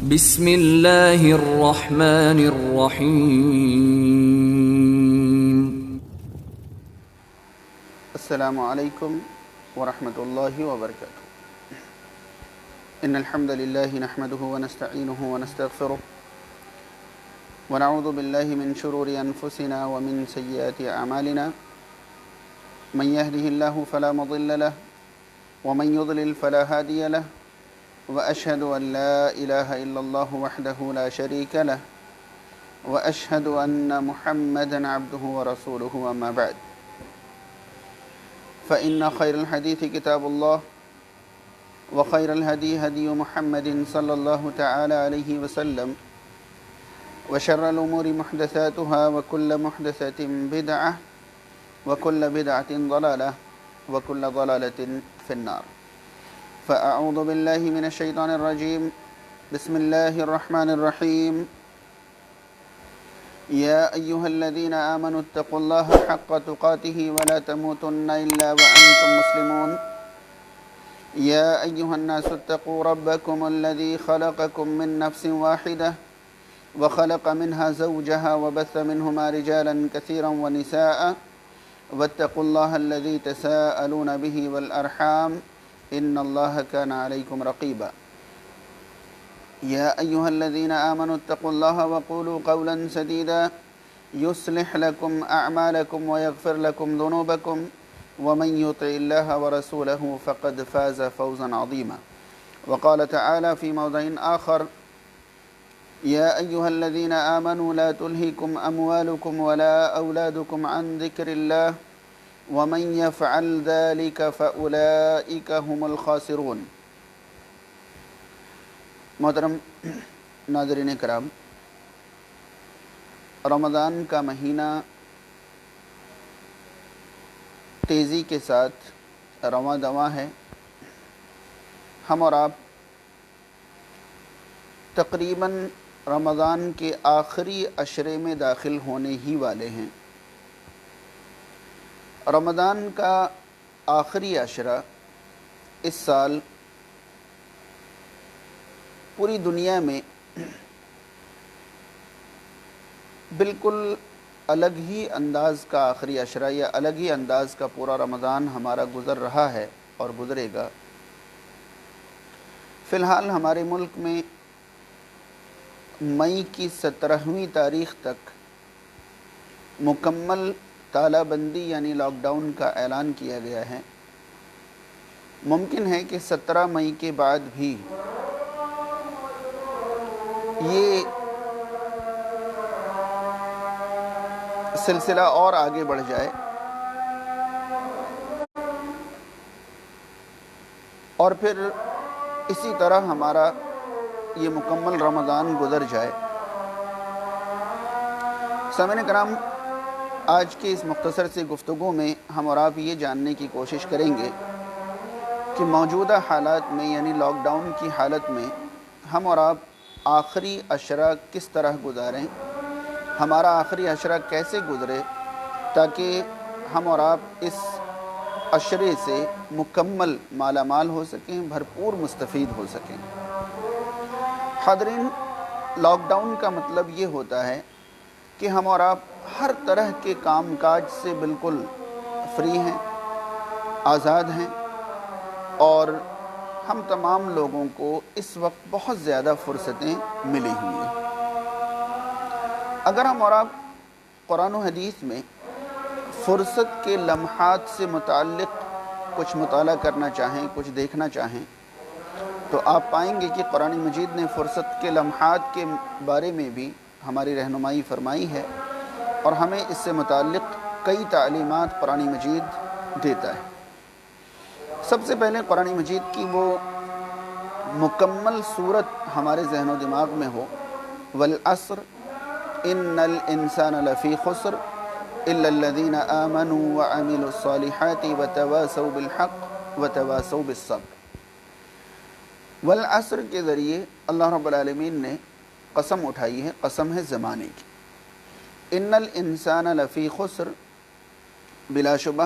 بسم اللہ الرحمن الرحیم۔ السلام علیکم ورحمۃ اللہ وبرکاتہ۔ ان الحمد للہ نحمده ونستعینه ونستغفره ونعوذ باللہ من شرور انفسنا ومن سیئات اعمالنا، من يهده الله فلا مضل له ومن يضلل فلا هادي له، وأشهد أن لا إله إلا الله وحده لا شريك له، وأشهد أن محمدا عبده ورسوله، أما بعد فإن خير الحديث كتاب الله، وخير الهدي هدي محمد صلى الله تعالى عليه وسلم، وشر الأمور محدثاتها، وكل محدثة بدعة، وكل بدعة ضلالة، وكل ضلالة في النار۔ فأعوذ بالله من الشيطان الرجيم، بسم الله الرحمن الرحيم۔ يا أيها الذين آمنوا اتقوا الله حق تقاته ولا تموتن إلا وأنتم مسلمون۔ يا أيها الناس اتقوا ربكم الذي خلقكم من نفس واحدة وخلق منها زوجها وبث منهما رجالا كثيرا ونساء، واتقوا الله الذي تساءلون به والأرحام، إن الله كان عليكم رقيبا۔ يا أيها الذين آمنوا اتقوا الله وقولوا قولا سديدا يصلح لكم أعمالكم ويغفر لكم ذنوبكم، ومن يطع الله ورسوله فقد فاز فوزا عظيما۔ وقال تعالى في موضع آخر: يا أيها الذين آمنوا لا تلهكم أموالكم ولا أولادكم عن ذكر الله، ومن يفعل ذلك فأولئك هم الخاسرون۔ محترم ناظرین کرام، رمضان کا مہینہ تیزی کے ساتھ رواں دواں ہے۔ ہم اور آپ تقریباً رمضان کے آخری عشرے میں داخل ہونے ہی والے ہیں۔ رمضان کا آخری عشرہ اس سال پوری دنیا میں بالکل الگ ہی انداز کا آخری عشرہ یا الگ ہی انداز کا پورا رمضان ہمارا گزر رہا ہے اور گزرے گا۔ فی الحال ہمارے ملک میں مئی کی 17ویں تاریخ تک مکمل تالہ بندی یعنی لاک ڈاؤن کا اعلان کیا گیا ہے۔ ممکن ہے کہ 17 مئی کے بعد بھی یہ سلسلہ اور آگے بڑھ جائے اور پھر اسی طرح ہمارا یہ مکمل رمضان گزر جائے۔ سامعین کرام، آج کے اس مختصر سی گفتگو میں ہم اور آپ یہ جاننے کی کوشش کریں گے کہ موجودہ حالات میں یعنی لاک ڈاؤن کی حالت میں ہم اور آپ آخری عشرہ کس طرح گزاریں، ہمارا آخری عشرہ کیسے گزرے تاکہ ہم اور آپ اس عشرے سے مکمل مالا مال ہو سکیں، بھرپور مستفید ہو سکیں۔ حاضرین، لاک ڈاؤن کا مطلب یہ ہوتا ہے کہ ہم اور آپ ہر طرح کے کام کاج سے بالکل فری ہیں، آزاد ہیں، اور ہم تمام لوگوں کو اس وقت بہت زیادہ فرصتیں ملی ہوئی ہیں۔ اگر ہم اور آپ قرآن و حدیث میں فرصت کے لمحات سے متعلق کچھ مطالعہ کرنا چاہیں، کچھ دیکھنا چاہیں، تو آپ پائیں گے کہ قرآن مجید نے فرصت کے لمحات کے بارے میں بھی ہماری رہنمائی فرمائی ہے اور ہمیں اس سے متعلق کئی تعلیمات قرآن مجید دیتا ہے۔ سب سے پہلے قرآن مجید کی وہ مکمل صورت ہمارے ذہن و دماغ میں ہو: والعصر ان الانسان لفی خسر الا الذین آمنوا وعملوا الصالحات وتواصوا بالحق وتواصوا بالصبر۔ والعصر کے ذریعے اللہ رب العالمین نے قسم اٹھائی ہے، قسم ہے زمانے کی۔ ان الانسان لفی خسر، بلا شبہ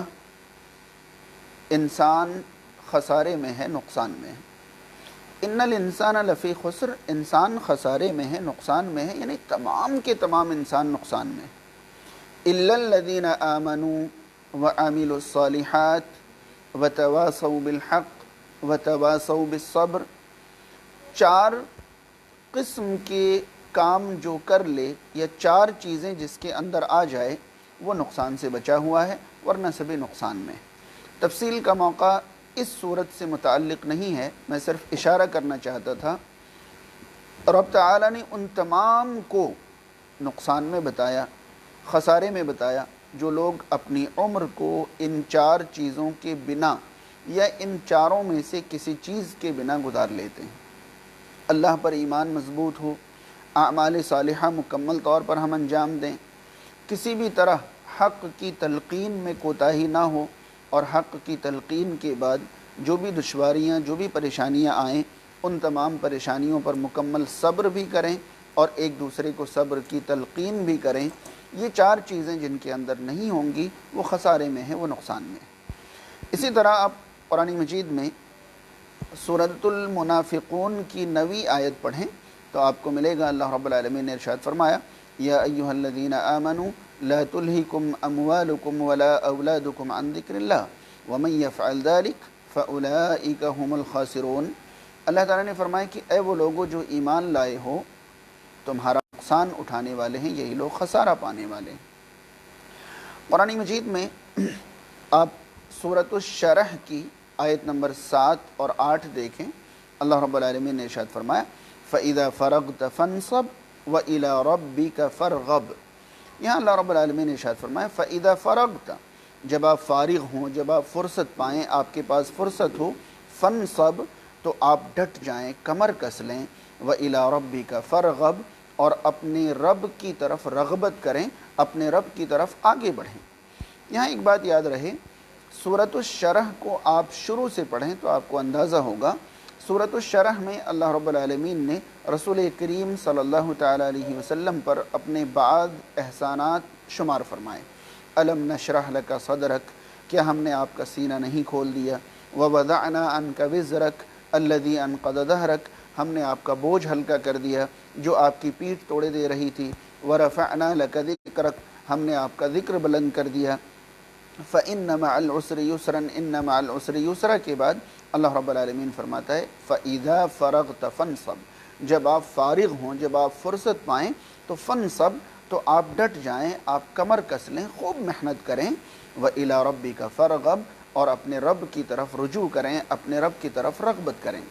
انسان خسارے میں ہے، نقصان میں ہے۔ ان الانسان لفی خسر، انسان خسارے میں ہے، نقصان میں ہے، یعنی تمام کے تمام انسان نقصان میں ہے۔ الا الذین آمنوا وعملوا الصالحات وتواصوا بالحق وتواصوا بالصبر، 4 قسم کے کام جو کر لے یا 4 چیزیں جس کے اندر آ جائے وہ نقصان سے بچا ہوا ہے، ورنہ سبھی نقصان میں۔ تفصیل کا موقع اس صورت سے متعلق نہیں ہے، میں صرف اشارہ کرنا چاہتا تھا۔ رب تعالیٰ نے ان تمام کو نقصان میں بتایا، خسارے میں بتایا، جو لوگ اپنی عمر کو ان 4 چیزوں کے بنا یا ان 4 میں سے کسی چیز کے بنا گزار لیتے ہیں۔ اللہ پر ایمان مضبوط ہو، اعمال صالحہ مکمل طور پر ہم انجام دیں، کسی بھی طرح حق کی تلقین میں کوتاہی نہ ہو، اور حق کی تلقین کے بعد جو بھی دشواریاں، جو بھی پریشانیاں آئیں، ان تمام پریشانیوں پر مکمل صبر بھی کریں اور ایک دوسرے کو صبر کی تلقین بھی کریں۔ یہ 4 چیزیں جن کے اندر نہیں ہوں گی وہ خسارے میں ہیں، وہ نقصان میں ہیں۔ اسی طرح آپ قرآن مجید میں سورۃ المنافقون کی 9ویں آیت پڑھیں تو آپ کو ملے گا، اللہ رب العالمین نے ارشاد فرمایا، یا ایھا الذین آمنوا لا تلہکم اموالکم ولا اولادکم عن ذکر اللہ ومن یفعل ذلک فاولئک هم الخاسرون۔ اللہ تعالیٰ نے فرمایا کہ اے وہ لوگوں جو ایمان لائے ہو، تمہارا نقصان اٹھانے والے ہیں، یہی لوگ خسارہ پانے والے ہیں۔ قرآن مجید میں آپ سورۃ الشرح کی آیت نمبر 7 اور 8 دیکھیں، اللہ رب العالمین نے ارشاد فرمایا، فَإِذَا فَرَغْتَ فَانْصَبْ وَإِلَىٰ رَبِّكَ فَارْغَب۔ یہاں اللہ رب العالمین نے ارشاد فرمایا فَإِذَا فَرَغْتَ، جب آپ فارغ ہوں، جب آپ فرصت پائیں، آپ کے پاس فرصت ہو، فَانْصَب، تو آپ ڈٹ جائیں، کمر کس لیں، وَإِلَىٰ رَبِّكَ فَارْغَب، اور اپنے رب کی طرف رغبت کریں، اپنے رب کی طرف آگے بڑھیں۔ یہاں ایک بات یاد رہے، سورۃ الشرح کو آپ شروع سے پڑھیں تو آپ کو اندازہ ہوگا۔ سورۃ الشرح میں اللہ رب العالمین نے رسول کریم صلی اللہ تعالیٰ علیہ وسلم پر اپنے بعض احسانات شمار فرمائے۔ الم نشرح لک صدرک، کیا ہم نے آپ کا سینہ نہیں کھول دیا؟ ووضعنا عنک وزرک الذی انقض ظہرک، ہم نے آپ کا بوجھ ہلکا کر دیا جو آپ کی پیٹھ توڑے دے رہی تھی۔ ورفعنا لک ذکرک، ہم نے آپ کا ذکر بلند کر دیا۔ فَإِنَّ مَعَ الْعُسْرِ يُسْرًا، إِنَّ مَعَ الْعُسْرِ يُسْرًا کے بعد اللہ رب العالمین فرماتا ہے فَإِذَا فَرَغْتَ فَانْصَبْ، جب آپ فارغ ہوں، جب آپ فرصت پائیں تو فَانْصَبْ، تو آپ ڈٹ جائیں، آپ کمر کس لیں، خوب محنت کریں، وَإِلَىٰ رَبِّكَ فَارْغَب، اور اپنے رب کی طرف رجوع کریں، اپنے رب کی طرف رغبت کریں۔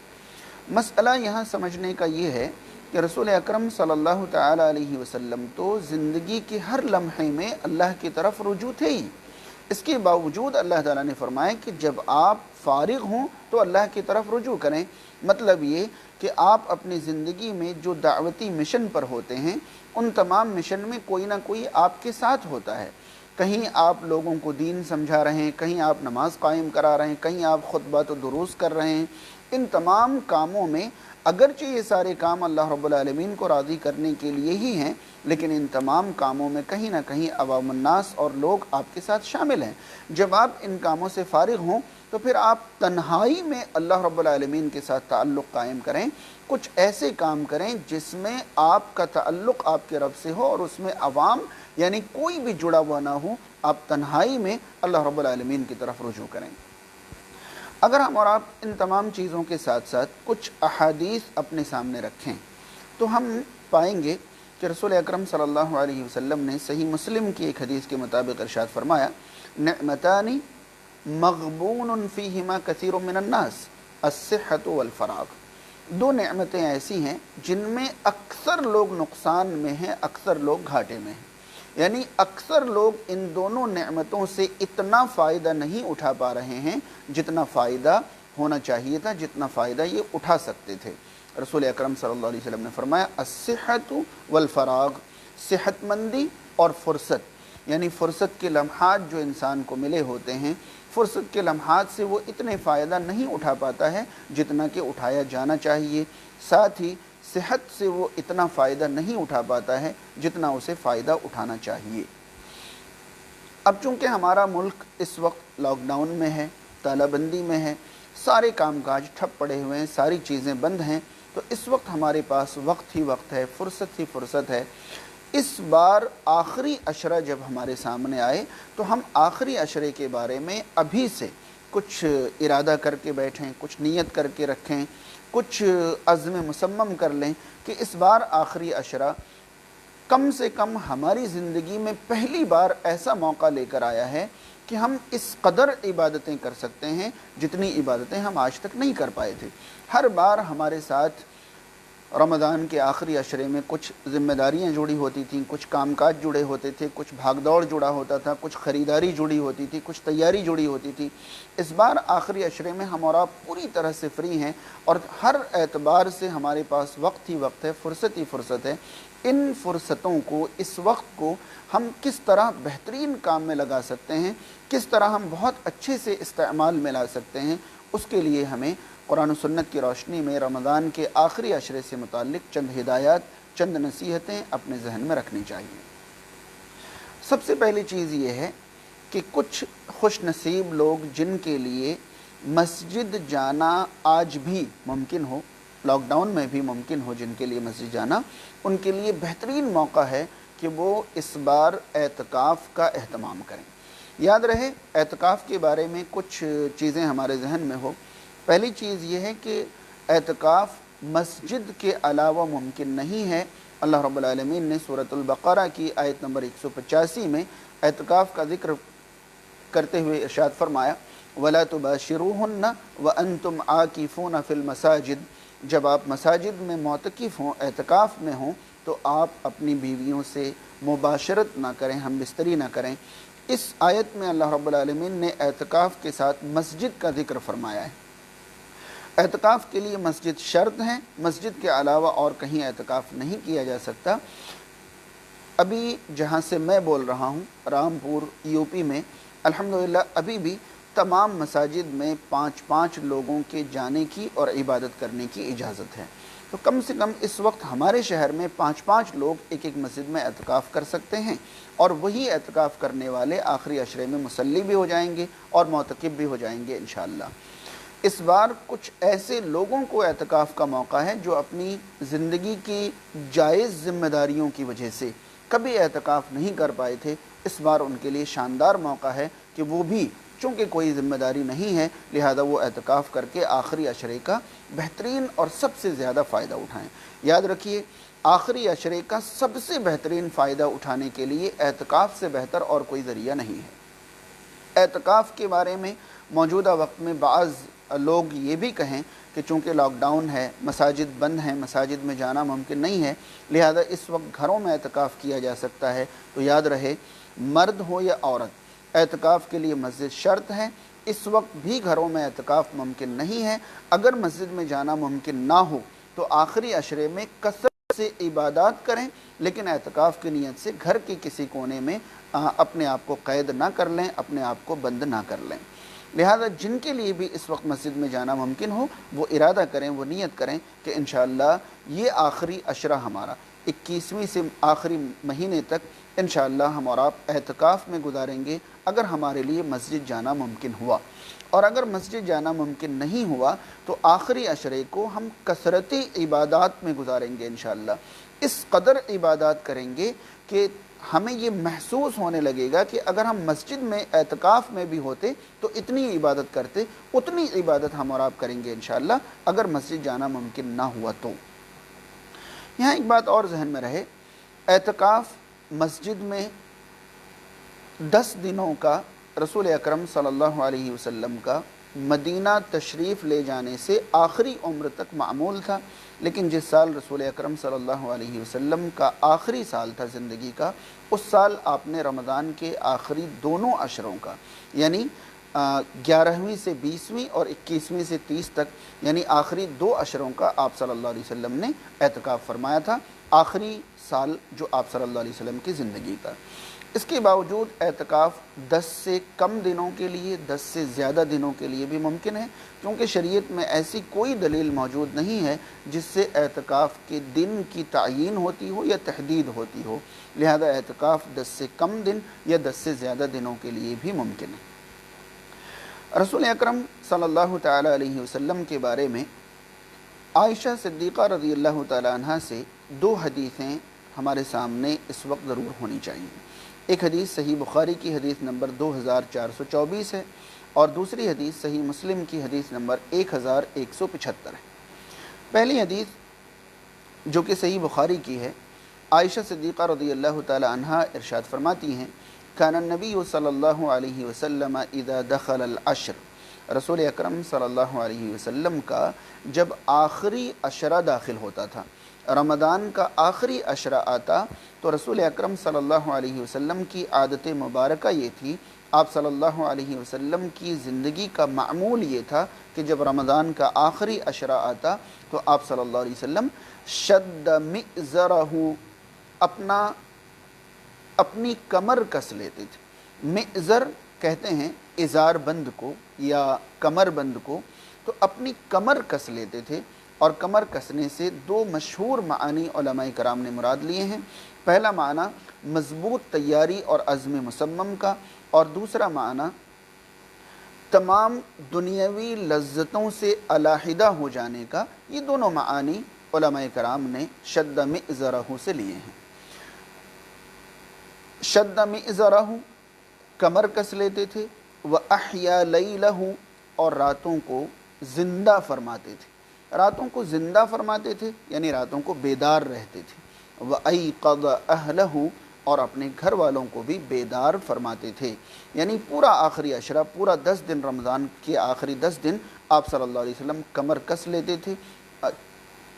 مسئلہ یہاں سمجھنے کا یہ ہے کہ رسول اکرم صلی اللہ تعالیٰ علیہ وسلم تو زندگی کے ہر لمحے میں اللہ کی طرف رجوع تھے ہی، اس کے باوجود اللہ تعالیٰ نے فرمایا کہ جب آپ فارغ ہوں تو اللہ کی طرف رجوع کریں۔ مطلب یہ کہ آپ اپنی زندگی میں جو دعوتی مشن پر ہوتے ہیں، ان تمام مشن میں کوئی نہ کوئی آپ کے ساتھ ہوتا ہے۔ کہیں آپ لوگوں کو دین سمجھا رہے ہیں، کہیں آپ نماز قائم کرا رہے ہیں، کہیں آپ خطبات و دروس کر رہے ہیں۔ ان تمام کاموں میں اگرچہ یہ سارے کام اللہ رب العالمین کو راضی کرنے کے لیے ہی ہیں، لیکن ان تمام کاموں میں کہیں نہ کہیں عوام الناس اور لوگ آپ کے ساتھ شامل ہیں۔ جب آپ ان کاموں سے فارغ ہوں تو پھر آپ تنہائی میں اللہ رب العالمین کے ساتھ تعلق قائم کریں، کچھ ایسے کام کریں جس میں آپ کا تعلق آپ کے رب سے ہو اور اس میں عوام یعنی کوئی بھی جڑا ہوا نہ ہو۔ آپ تنہائی میں اللہ رب العالمین کی طرف رجوع کریں۔ اگر ہم اور آپ ان تمام چیزوں کے ساتھ ساتھ کچھ احادیث اپنے سامنے رکھیں تو ہم پائیں گے کہ رسول اکرم صلی اللہ علیہ وسلم نے صحیح مسلم کی ایک حدیث کے مطابق ارشاد فرمایا، نعمتان مغبون فیہما کثیر من الناس، الصحۃ والفراغ۔ 2 نعمتیں ایسی ہیں جن میں اکثر لوگ نقصان میں ہیں، اکثر لوگ گھاٹے میں ہیں، یعنی اکثر لوگ ان دونوں نعمتوں سے اتنا فائدہ نہیں اٹھا پا رہے ہیں جتنا فائدہ ہونا چاہیے تھا، جتنا فائدہ یہ اٹھا سکتے تھے۔ رسول اکرم صلی اللہ علیہ وسلم نے فرمایا الصحۃ والفراغ، صحت مندی اور فرصت، یعنی فرصت کے لمحات جو انسان کو ملے ہوتے ہیں، فرصت کے لمحات سے وہ اتنے فائدہ نہیں اٹھا پاتا ہے جتنا کہ اٹھایا جانا چاہیے، ساتھ ہی صحت سے وہ اتنا فائدہ نہیں اٹھا پاتا ہے جتنا اسے فائدہ اٹھانا چاہیے۔ اب چونکہ ہمارا ملک اس وقت لاک ڈاؤن میں ہے، تالہ بندی میں ہے، سارے کام کاج ٹھپ پڑے ہوئے ہیں، ساری چیزیں بند ہیں، تو اس وقت ہمارے پاس وقت ہی وقت ہے، فرصت ہی فرصت ہے۔ اس بار آخری عشرہ جب ہمارے سامنے آئے تو ہم آخری عشرے کے بارے میں ابھی سے کچھ ارادہ کر کے بیٹھیں، کچھ نیت کر کے رکھیں، کچھ عزم مصمم کر لیں کہ اس بار آخری عشرہ کم سے کم ہماری زندگی میں پہلی بار ایسا موقع لے کر آیا ہے کہ ہم اس قدر عبادتیں کر سکتے ہیں جتنی عبادتیں ہم آج تک نہیں کر پائے تھے۔ ہر بار ہمارے ساتھ رمضان کے آخری عشرے میں کچھ ذمہ داریاں جڑی ہوتی تھیں، کچھ کام کاج جڑے ہوتے تھے، کچھ بھاگ دوڑ جڑا ہوتا تھا، کچھ خریداری جڑی ہوتی تھی، کچھ تیاری جڑی ہوتی تھی۔ اس بار آخری عشرے میں ہم اور آپ پوری طرح سے فری ہیں اور ہر اعتبار سے ہمارے پاس وقت ہی وقت ہے، فرصت ہی فرصت ہے۔ ان فرصتوں کو، اس وقت کو ہم کس طرح بہترین کام میں لگا سکتے ہیں، کس طرح ہم بہت اچھے سے استعمال میں لا سکتے ہیں، اس کے لیے ہمیں قرآن و سنت کی روشنی میں رمضان کے آخری عشرے سے متعلق چند ہدایات، چند نصیحتیں اپنے ذہن میں رکھنی چاہیے۔ سب سے پہلی چیز یہ ہے کہ کچھ خوش نصیب لوگ جن کے لیے مسجد جانا آج بھی ممکن ہو، لاک ڈاؤن میں بھی ممکن ہو، جن کے لیے مسجد جانا، ان کے لیے بہترین موقع ہے کہ وہ اس بار اعتکاف کا اہتمام کریں۔ یاد رہے اعتکاف کے بارے میں کچھ چیزیں ہمارے ذہن میں ہو۔ پہلی چیز یہ ہے کہ اعتکاف مسجد کے علاوہ ممکن نہیں ہے۔ اللہ رب العالمین نے سورۃ البقرہ کی آیت نمبر 185 میں اعتکاف کا ذکر کرتے ہوئے ارشاد فرمایا وَلَا تُبَاشِرُوهُنَّ وَأَنْتُمْ عَاكِفُونَ فِي الْمَسَاجِدِ، جب آپ مساجد میں معتکف ہوں، اعتکاف میں ہوں، تو آپ اپنی بیویوں سے مباشرت نہ کریں، ہم بستری نہ کریں۔ اس آیت میں اللہ رب العالمین نے اعتکاف کے ساتھ مسجد کا ذکر فرمایا ہے۔ اعتکاف کے لیے مسجد شرط ہیں، مسجد کے علاوہ اور کہیں اعتکاف نہیں کیا جا سکتا۔ ابھی جہاں سے میں بول رہا ہوں، رامپور یو پی میں، الحمدللہ ابھی بھی تمام مساجد میں 5 لوگوں کے جانے کی اور عبادت کرنے کی اجازت ہے۔ تو کم سے کم اس وقت ہمارے شہر میں 5 لوگ ایک مسجد میں اعتکاف کر سکتے ہیں، اور وہی اعتکاف کرنے والے آخری عشرے میں مصلی بھی ہو جائیں گے اور معتکف بھی ہو جائیں گے انشاءاللہ۔ اس بار کچھ ایسے لوگوں کو اعتکاف کا موقع ہے جو اپنی زندگی کی جائز ذمہ داریوں کی وجہ سے کبھی اعتکاف نہیں کر پائے تھے۔ اس بار ان کے لیے شاندار موقع ہے کہ وہ بھی، چونکہ کوئی ذمہ داری نہیں ہے، لہذا وہ اعتکاف کر کے آخری عشرے کا بہترین اور سب سے زیادہ فائدہ اٹھائیں۔ یاد رکھیے آخری عشرے کا سب سے بہترین فائدہ اٹھانے کے لیے اعتکاف سے بہتر اور کوئی ذریعہ نہیں ہے۔ اعتکاف کے بارے میں موجودہ وقت میں بعض لوگ یہ بھی کہیں کہ چونکہ لاک ڈاؤن ہے، مساجد بند ہیں، مساجد میں جانا ممکن نہیں ہے، لہذا اس وقت گھروں میں اعتکاف کیا جا سکتا ہے۔ تو یاد رہے مرد ہو یا عورت، اعتکاف کے لیے مسجد شرط ہے۔ اس وقت بھی گھروں میں اعتکاف ممکن نہیں ہے۔ اگر مسجد میں جانا ممکن نہ ہو تو آخری عشرے میں کثرت سے عبادات کریں، لیکن اعتکاف کی نیت سے گھر کے کسی کونے میں اپنے آپ کو قید نہ کر لیں، اپنے آپ کو بند نہ کر لیں۔ لہذا جن کے لیے بھی اس وقت مسجد میں جانا ممکن ہو وہ ارادہ کریں، وہ نیت کریں کہ انشاءاللہ یہ آخری عشرہ ہمارا 21ویں سے آخری مہینے تک انشاءاللہ ہم اور آپ اعتکاف میں گزاریں گے اگر ہمارے لیے مسجد جانا ممکن ہوا، اور اگر مسجد جانا ممکن نہیں ہوا تو آخری عشرے کو ہم کثرتی عبادات میں گزاریں گے انشاءاللہ۔ اس قدر عبادات کریں گے کہ ہمیں یہ محسوس ہونے لگے گا کہ اگر ہم مسجد میں اعتکاف میں بھی ہوتے تو اتنی عبادت کرتے، اتنی عبادت ہم اور آپ کریں گے انشاءاللہ اگر مسجد جانا ممکن نہ ہوا تو۔ یہاں ایک بات اور ذہن میں رہے، اعتکاف مسجد میں 10 دنوں کا رسول اکرم صلی اللہ علیہ وسلم کا مدینہ تشریف لے جانے سے آخری عمر تک معمول تھا، لیکن جس سال رسول اکرم صلی اللہ علیہ وسلم کا آخری سال تھا زندگی کا، اس سال آپ نے رمضان کے آخری دونوں عشروں کا، یعنی 11ویں سے 20ویں اور 21ویں سے 30 تک، یعنی آخری 2 عشروں کا آپ صلی اللہ علیہ وسلم نے اعتکاف فرمایا تھا، آخری سال جو آپ صلی اللہ علیہ وسلم کی زندگی کا۔ اس کے باوجود اعتکاف 10 سے کم دنوں کے لیے، 10 سے زیادہ دنوں کے لیے بھی ممکن ہے، کیونکہ شریعت میں ایسی کوئی دلیل موجود نہیں ہے جس سے اعتکاف کے دن کی تعیین ہوتی ہو یا تحدید ہوتی ہو، لہذا اعتکاف 10 سے کم دن یا 10 سے زیادہ دنوں کے لیے بھی ممکن ہے۔ رسول اکرم صلی اللہ تعالی علیہ وسلم کے بارے میں عائشہ صدیقہ رضی اللہ تعالی عنہ سے 2 حدیثیں ہمارے سامنے اس وقت ضرور ہونی چاہیے۔ ایک حدیث صحیح بخاری کی حدیث نمبر 2424 ہے، اور دوسری حدیث صحیح مسلم کی حدیث نمبر 1175 ہے۔ پہلی حدیث جو کہ صحیح بخاری کی ہے، عائشہ صدیقہ رضی اللہ تعالی عنہ ارشاد فرماتی ہیں، کان النبی صلی اللہ علیہ وسلم اذا دخل العشر، رسول اکرم صلی اللہ علیہ وسلم کا جب آخری عشرہ داخل ہوتا تھا، رمضان کا آخری عشرہ آتا تو رسول اکرم صلی اللہ علیہ وسلم کی عادت مبارکہ یہ تھی، آپ صلی اللہ علیہ وسلم کی زندگی کا معمول یہ تھا کہ جب رمضان کا آخری عشرہ آتا تو آپ صلی اللہ علیہ وسلم شد مئزرہ، اپنی کمر کس لیتے تھے۔ مئزر کہتے ہیں ازار بند کو یا کمر بند کو، تو اپنی کمر کس لیتے تھے، اور کمر کسنے سے 2 مشہور معنی علماء کرام نے مراد لیے ہیں۔ پہلا معنی مضبوط تیاری اور عزم مصمم کا، اور دوسرا معنی تمام دنیاوی لذتوں سے علیحدہ ہو جانے کا۔ یہ دونوں معانی علماء کرام نے شد مئزرہ سے لیے ہیں۔ شد مئزرہ کمر کس لیتے تھے، وَأَحْيَا لَيْلَهُ اور راتوں کو زندہ فرماتے تھے۔ راتوں کو زندہ فرماتے تھے یعنی راتوں کو بیدار رہتے تھے۔ وَأَيْقَظَ أَهْلَهُ اور اپنے گھر والوں کو بھی بیدار فرماتے تھے، یعنی پورا آخری عشرہ، پورا 10 دن، رمضان کے آخری 10 دن آپ صلی اللہ علیہ وسلم کمر کس لیتے تھے،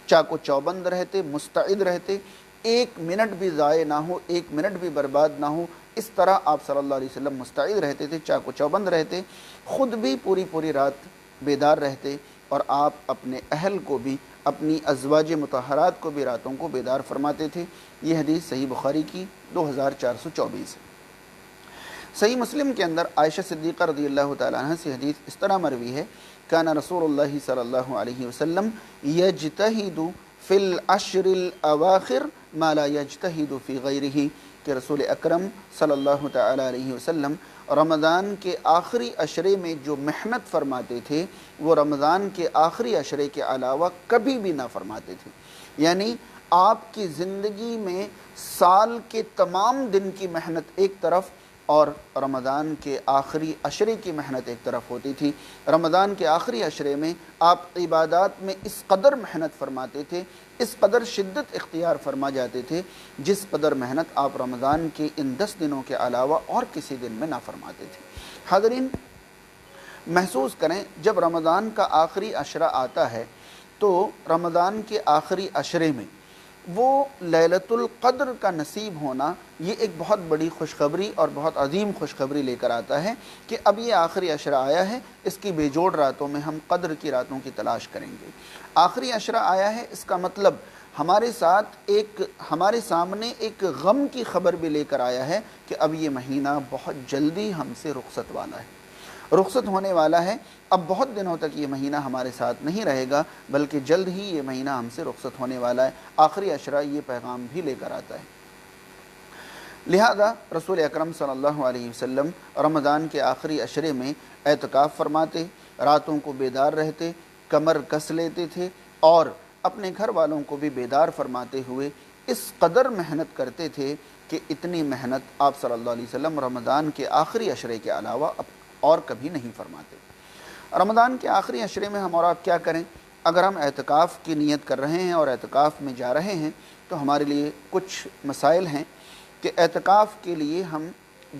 چاق و چوبند رہتے، مستعد رہتے، 1 منٹ بھی ضائع نہ ہو، 1 منٹ بھی برباد نہ ہو، اس طرح آپ صلی اللہ علیہ وسلم مستعد رہتے تھے، چاق و چوبند رہتے، خود بھی پوری رات بیدار رہتے، اور آپ اپنے اہل کو بھی، اپنی ازواج مطہرات کو بھی راتوں کو بیدار فرماتے تھے۔ یہ حدیث صحیح بخاری کی 2424 ہے۔ صحیح مسلم کے اندر عائشہ صدیقہ رضی اللہ تعالیٰ عنہ سے حدیث اس طرح مروی ہے، کان رسول اللہ صلی اللہ علیہ وسلم یجتہد فی العشر الاواخر ما لا یجتہد فی غیرہ، کہ رسول اکرم صلی اللہ تعالی علیہ وسلم رمضان کے آخری عشرے میں جو محنت فرماتے تھے وہ رمضان کے آخری عشرے کے علاوہ کبھی بھی نہ فرماتے تھے۔ یعنی آپ کی زندگی میں سال کے تمام دن کی محنت ایک طرف اور رمضان کے آخری عشرے کی محنت ایک طرف ہوتی تھی۔ رمضان کے آخری عشرے میں آپ عبادات میں اس قدر محنت فرماتے تھے، اس قدر شدت اختیار فرما جاتے تھے، جس قدر محنت آپ رمضان کے ان 10 دنوں کے علاوہ اور کسی دن میں نہ فرماتے تھے۔ حاضرین، محسوس کریں، جب رمضان کا آخری عشرہ آتا ہے تو رمضان کے آخری عشرے میں وہ لیلۃ القدر کا نصیب ہونا، یہ ایک بہت بڑی خوشخبری اور بہت عظیم خوشخبری لے کر آتا ہے کہ اب یہ آخری عشرہ آیا ہے، اس کی بے جوڑ راتوں میں ہم قدر کی راتوں کی تلاش کریں گے۔ آخری عشرہ آیا ہے، اس کا مطلب ہمارے سامنے ایک غم کی خبر بھی لے کر آیا ہے کہ اب یہ مہینہ بہت جلدی ہم سے رخصت والا ہے، رخصت ہونے والا ہے۔ اب بہت دنوں تک یہ مہینہ ہمارے ساتھ نہیں رہے گا، بلکہ جلد ہی یہ مہینہ ہم سے رخصت ہونے والا ہے۔ آخری عشرہ یہ پیغام بھی لے کر آتا ہے۔ لہذا رسول اکرم صلی اللہ علیہ وسلم رمضان کے آخری عشرے میں اعتکاف فرماتے، راتوں کو بیدار رہتے، کمر کس لیتے تھے، اور اپنے گھر والوں کو بھی بیدار فرماتے ہوئے اس قدر محنت کرتے تھے کہ اتنی محنت آپ صلی اللہ علیہ وسلم رمضان کے آخری عشرے کے علاوہ اور کبھی نہیں فرماتے۔ رمضان کے آخری عشرے میں ہم اور آپ کیا کریں؟ اگر ہم اعتکاف کی نیت کر رہے ہیں اور اعتکاف میں جا رہے ہیں تو ہمارے لیے کچھ مسائل ہیں کہ اعتکاف کے لیے ہم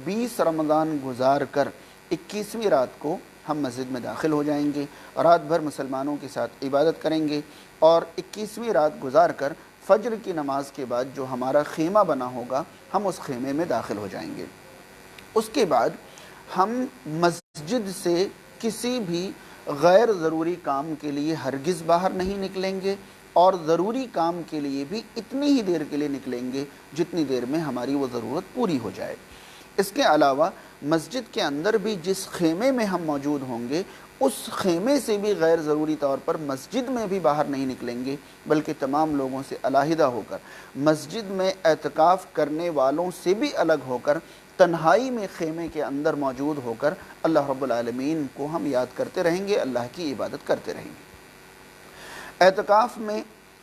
20 رمضان گزار کر 21ویں رات کو ہم مسجد میں داخل ہو جائیں گے، رات بھر مسلمانوں کے ساتھ عبادت کریں گے، اور 21ویں رات گزار کر فجر کی نماز کے بعد جو ہمارا خیمہ بنا ہوگا ہم اس خیمے میں داخل ہو جائیں گے۔ اس کے بعد ہم مسجد سے کسی بھی غیر ضروری کام کے لیے ہرگز باہر نہیں نکلیں گے، اور ضروری کام کے لیے بھی اتنی ہی دیر کے لیے نکلیں گے جتنی دیر میں ہماری وہ ضرورت پوری ہو جائے۔ اس کے علاوہ مسجد کے اندر بھی جس خیمے میں ہم موجود ہوں گے اس خیمے سے بھی غیر ضروری طور پر مسجد میں بھی باہر نہیں نکلیں گے، بلکہ تمام لوگوں سے علیحدہ ہو کر، مسجد میں اعتکاف کرنے والوں سے بھی الگ ہو کر، تنہائی میں خیمے کے اندر موجود ہو کر اللہ رب العالمین کو ہم یاد کرتے رہیں گے، اللہ کی عبادت کرتے رہیں گے۔ اعتکاف میں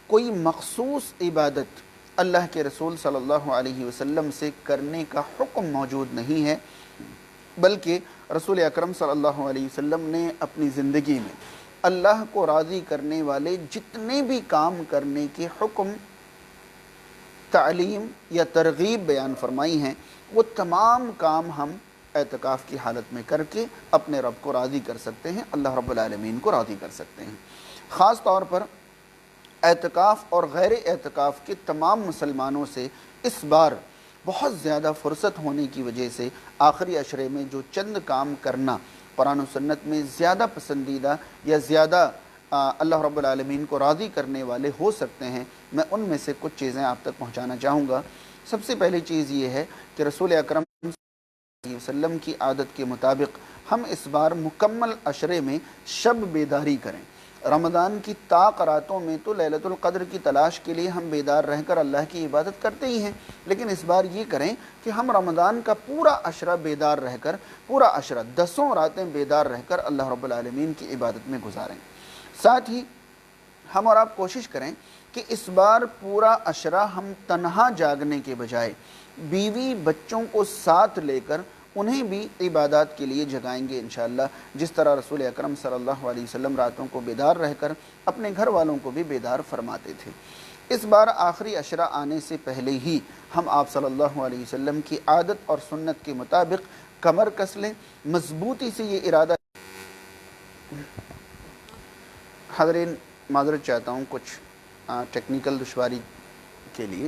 کوئی مخصوص عبادت اللہ کے رسول صلی اللہ علیہ وسلم سے کرنے کا حکم موجود نہیں ہے، بلکہ رسول اکرم صلی اللہ علیہ وسلم نے اپنی زندگی میں اللہ کو راضی کرنے والے جتنے بھی کام کرنے کے حکم، تعلیم یا ترغیب بیان فرمائی ہیں، وہ تمام کام ہم اعتکاف کی حالت میں کر کے اپنے رب کو راضی کر سکتے ہیں، اللہ رب العالمین کو راضی کر سکتے ہیں۔ خاص طور پر اعتکاف اور غیر اعتکاف کے تمام مسلمانوں سے اس بار بہت زیادہ فرصت ہونے کی وجہ سے آخری عشرے میں جو چند کام کرنا قرآن و سنت میں زیادہ پسندیدہ یا زیادہ اللہ رب العالمین کو راضی کرنے والے ہو سکتے ہیں، میں ان میں سے کچھ چیزیں آپ تک پہنچانا چاہوں گا۔ سب سے پہلی چیز یہ ہے کہ رسول اکرم صلی اللہ علیہ وسلم کی عادت کے مطابق ہم اس بار مکمل عشرے میں شب بیداری کریں۔ رمضان کی طاق راتوں میں تو لیلۃ القدر کی تلاش کے لیے ہم بیدار رہ کر اللہ کی عبادت کرتے ہی ہیں، لیکن اس بار یہ کریں کہ ہم رمضان کا پورا عشرہ بیدار رہ کر، پورا عشرہ 10 راتیں بیدار رہ کر اللہ رب العالمین کی عبادت میں گزاریں۔ ساتھ ہی ہم اور آپ کوشش کریں کہ اس بار پورا عشرہ ہم تنہا جاگنے کے بجائے بیوی بچوں کو ساتھ لے کر انہیں بھی عبادات کے لیے جگائیں گے انشاءاللہ، جس طرح رسول اکرم صلی اللہ علیہ وسلم راتوں کو بیدار رہ کر اپنے گھر والوں کو بھی بیدار فرماتے تھے۔ اس بار آخری عشرہ آنے سے پہلے ہی ہم آپ صلی اللہ علیہ وسلم کی عادت اور سنت کے مطابق کمر کس لیں، مضبوطی سے یہ ارادہ۔ حضرین معذرت چاہتا ہوں کچھ ٹیکنیکل دشواری کے لیے،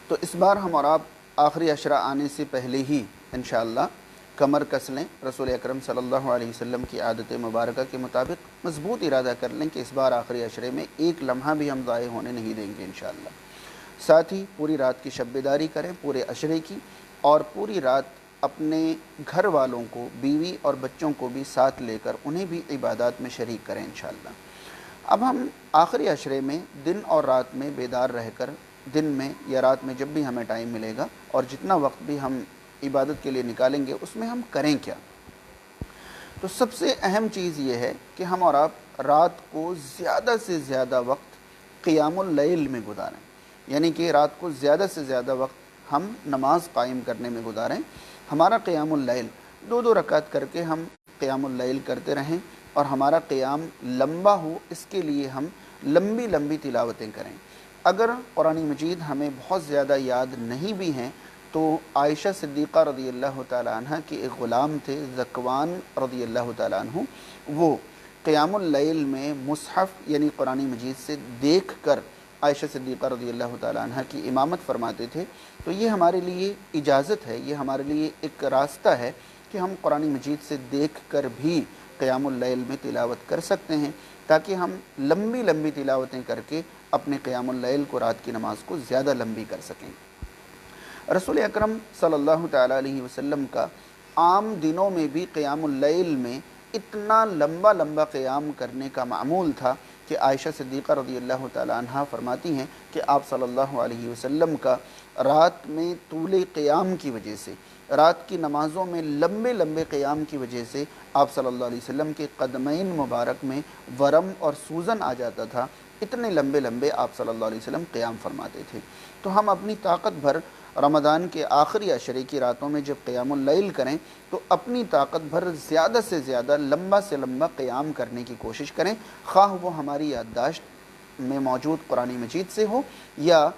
تو اس بار ہم اور آپ آخری عشرہ آنے سے پہلے ہی انشاءاللہ کمر کس لیں، رسول اکرم صلی اللہ علیہ وسلم کی عادت مبارکہ کے مطابق مضبوط ارادہ کر لیں کہ اس بار آخری عشرے میں ایک لمحہ بھی ہم ضائع ہونے نہیں دیں گے انشاءاللہ۔ ساتھ ہی پوری رات کی شب بیداری کریں پورے عشرے کی، اور پوری رات اپنے گھر والوں کو، بیوی اور بچوں کو بھی ساتھ لے کر انہیں بھی عبادات میں شریک کریں انشاءاللہ۔ اب ہم آخری عشرے میں دن اور رات میں بیدار رہ کر، دن میں یا رات میں جب بھی ہمیں ٹائم ملے گا اور جتنا وقت بھی ہم عبادت کے لیے نکالیں گے، اس میں ہم کریں کیا؟ تو سب سے اہم چیز یہ ہے کہ ہم اور آپ رات کو زیادہ سے زیادہ وقت قیام اللیل میں گزاریں، یعنی کہ رات کو زیادہ سے زیادہ وقت ہم نماز قائم کرنے میں گزاریں۔ ہمارا قیام اللیل 2 رکعت کر کے ہم قیام اللیل کرتے رہیں، اور ہمارا قیام لمبا ہو اس کے لیے ہم لمبی لمبی تلاوتیں کریں۔ اگر قرآن مجید ہمیں بہت زیادہ یاد نہیں بھی ہیں تو عائشہ صدیقہ رضی اللہ تعالیٰ عنہ کے ایک غلام تھے ذکوان رضی اللہ تعالیٰ عنہ، وہ قیام اللیل میں مصحف یعنی قرآن مجید سے دیکھ کر عائشہ صدیقہ رضی اللہ تعالیٰ عنہ کی امامت فرماتے تھے۔ تو یہ ہمارے لیے اجازت ہے، یہ ہمارے لیے ایک راستہ ہے کہ ہم قرآن مجید سے دیکھ کر بھی قیام اللیل میں تلاوت کر سکتے ہیں، تاکہ ہم لمبی لمبی تلاوتیں کر کے اپنے قیام اللیل کو، رات کی نماز کو زیادہ لمبی کر سکیں۔ رسول اکرم صلی اللہ تعالیٰ علیہ وسلم کا عام دنوں میں بھی قیام اللیل میں اتنا لمبا لمبا قیام کرنے کا معمول تھا کہ عائشہ صدیقہ رضی اللہ تعالیٰ عنہ فرماتی ہیں کہ آپ صلی اللہ علیہ وسلم کا رات میں طول قیام کی وجہ سے، رات کی نمازوں میں لمبے لمبے قیام کی وجہ سے آپ صلی اللہ علیہ وسلم کے قدمین مبارک میں ورم اور سوزن آ جاتا تھا، اتنے لمبے لمبے آپ صلی اللہ علیہ وسلم قیام فرماتے تھے۔ تو ہم اپنی طاقت بھر رمضان کے آخری عشرے کی راتوں میں جب قیام اللیل کریں تو اپنی طاقت بھر زیادہ سے زیادہ لمبا سے لمبا قیام کرنے کی کوشش کریں، خواہ وہ ہماری یادداشت میں موجود قرآن مجید سے ہو یا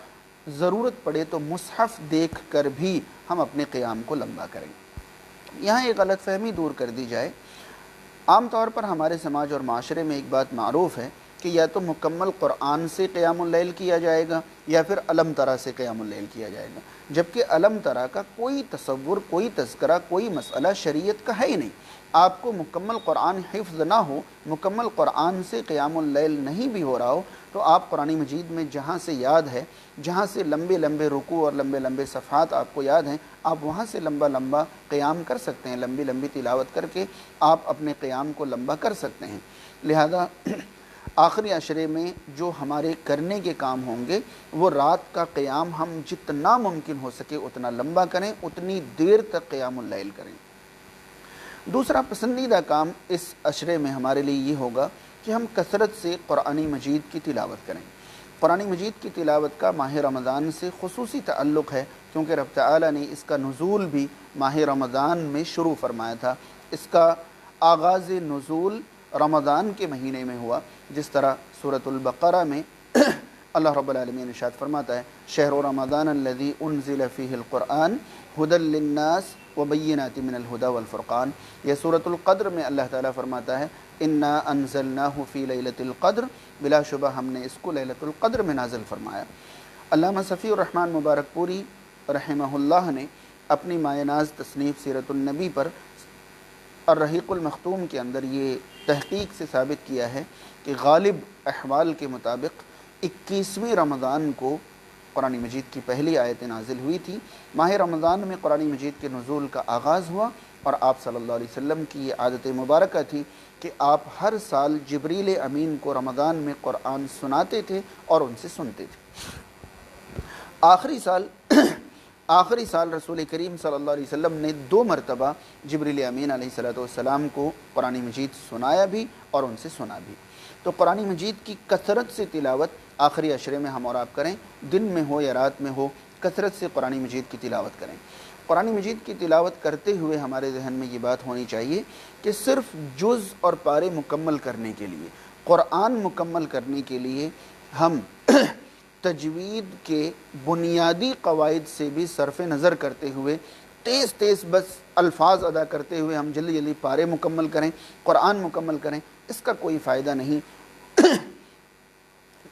ضرورت پڑے تو مصحف دیکھ کر بھی ہم اپنے قیام کو لمبا کریں۔ یہاں ایک غلط فہمی دور کر دی جائے۔ عام طور پر ہمارے سماج اور معاشرے میں ایک بات معروف ہے کہ یا تو مکمل قرآن سے قیام اللیل کیا جائے گا یا پھر علم ترا سے قیام اللیل کیا جائے گا، جبکہ علم ترا کا کوئی تصور، کوئی تذکرہ، کوئی مسئلہ شریعت کا ہے ہی نہیں۔ آپ کو مکمل قرآن حفظ نہ ہو، مکمل قرآن سے قیام اللیل نہیں بھی ہو رہا ہو، تو آپ قرآن مجید میں جہاں سے یاد ہے، جہاں سے لمبے لمبے رکوع اور لمبے لمبے صفحات آپ کو یاد ہیں، آپ وہاں سے لمبا لمبا قیام کر سکتے ہیں، لمبی لمبی تلاوت کر کے آپ اپنے قیام کو لمبا کر سکتے ہیں۔ لہذا آخری عشرے میں جو ہمارے کرنے کے کام ہوں گے، وہ رات کا قیام ہم جتنا ممکن ہو سکے اتنا لمبا کریں، اتنی دیر تک قیام اللیل کریں۔ دوسرا پسندیدہ کام اس عشرے میں ہمارے لیے یہ ہوگا کہ ہم کثرت سے قرآن مجید کی تلاوت کریں۔ قرآن مجید کی تلاوت کا ماہ رمضان سے خصوصی تعلق ہے، کیونکہ رب تعالیٰ نے اس کا نزول بھی ماہ رمضان میں شروع فرمایا تھا۔ اس کا آغاز نزول رمضان کے مہینے میں ہوا، جس طرح سورۃ البقرہ میں اللہ رب العالمین ارشاد فرماتا ہے شہر رمضان الذی انزل فیہ القرآن ھدی للناس وبینات من الہدی والفرقان۔ یہ سورۃ القدر میں اللہ تعالیٰ فرماتا ہے انا انزلناہ فی لیلۃ القدر، بلا شبہ ہم نے اس کو لیلۃ القدر میں نازل فرمایا۔ علامہ صفی الرحمن مبارک پوری رحمہ اللہ نے اپنی مایہ ناز تصنیف سیرت النبی پر الرحیق المختوم کے اندر یہ تحقیق سے ثابت کیا ہے کہ غالب احوال کے مطابق 21ویں رمضان کو قرآن مجید کی پہلی آیت نازل ہوئی تھی۔ ماہ رمضان میں قرآن مجید کے نزول کا آغاز ہوا، اور آپ صلی اللہ علیہ وسلم کی یہ عادت مبارکہ تھی کہ آپ ہر سال جبریل امین کو رمضان میں قرآن سناتے تھے اور ان سے سنتے تھے۔ آخری سال رسول کریم صلی اللہ علیہ وسلم نے 2 مرتبہ جبریل امین علیہ السلام کو قرآن مجید سنایا بھی اور ان سے سنا بھی۔ تو قرآن مجید کی کثرت سے تلاوت آخری عشرے میں ہم اور آپ کریں، دن میں ہو یا رات میں ہو، کثرت سے قرآن مجید کی تلاوت کریں۔ قرآن مجید کی تلاوت کرتے ہوئے ہمارے ذہن میں یہ بات ہونی چاہیے کہ صرف جز اور پارے مکمل کرنے کے لیے، قرآن مکمل کرنے کے لیے ہم تجوید کے بنیادی قواعد سے بھی صرف نظر کرتے ہوئے تیز تیز بس الفاظ ادا کرتے ہوئے ہم جلدی جلدی پارے مکمل کریں، قرآن مکمل کریں، اس کا کوئی فائدہ نہیں۔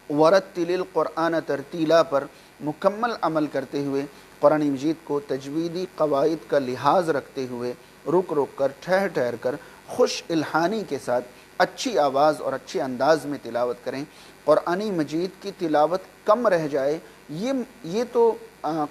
ورتل القرآن ترتیلا پر مکمل عمل کرتے ہوئے، قرآن مجید کو تجویدی قواعد کا لحاظ رکھتے ہوئے، رک رک کر، ٹھہر ٹھہر کر، خوش الحانی کے ساتھ اچھی آواز اور اچھے انداز میں تلاوت کریں۔ قرآن مجید کی تلاوت کم رہ جائے یہ تو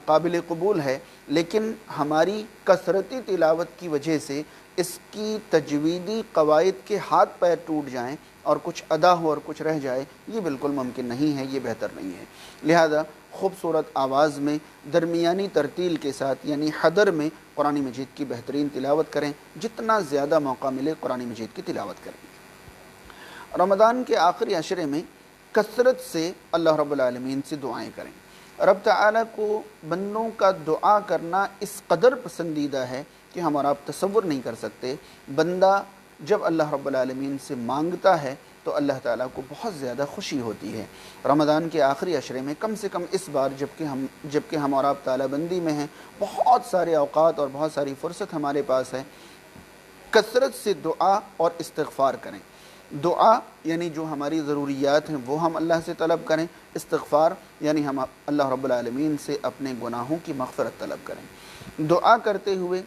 قابل قبول ہے، لیکن ہماری کثرتی تلاوت کی وجہ سے اس کی تجویدی قواعد کے ہاتھ پیر ٹوٹ جائیں اور کچھ ادا ہو اور کچھ رہ جائے، یہ بالکل ممکن نہیں ہے، یہ بہتر نہیں ہے۔ لہذا خوبصورت آواز میں درمیانی ترتیل کے ساتھ یعنی حدر میں قرآن مجید کی بہترین تلاوت کریں، جتنا زیادہ موقع ملے قرآن مجید کی تلاوت کریں۔ رمضان کے آخری عشرے میں کثرت سے اللہ رب العالمین سے دعائیں کریں۔ رب تعالیٰ کو بندوں کا دعا کرنا اس قدر پسندیدہ ہے کہ ہم اور آپ تصور نہیں کر سکتے۔ بندہ جب اللہ رب العالمین سے مانگتا ہے تو اللہ تعالیٰ کو بہت زیادہ خوشی ہوتی ہے۔ رمضان کے آخری عشرے میں کم سے کم اس بار جبکہ ہم اور آپ تعالیٰ بندی میں ہیں، بہت سارے اوقات اور بہت ساری فرصت ہمارے پاس ہے، کثرت سے دعا اور استغفار کریں۔ دعا یعنی جو ہماری ضروریات ہیں وہ ہم اللہ سے طلب کریں، استغفار یعنی ہم اللہ رب العالمین سے اپنے گناہوں کی مغفرت طلب کریں۔ دعا کرتے ہوئے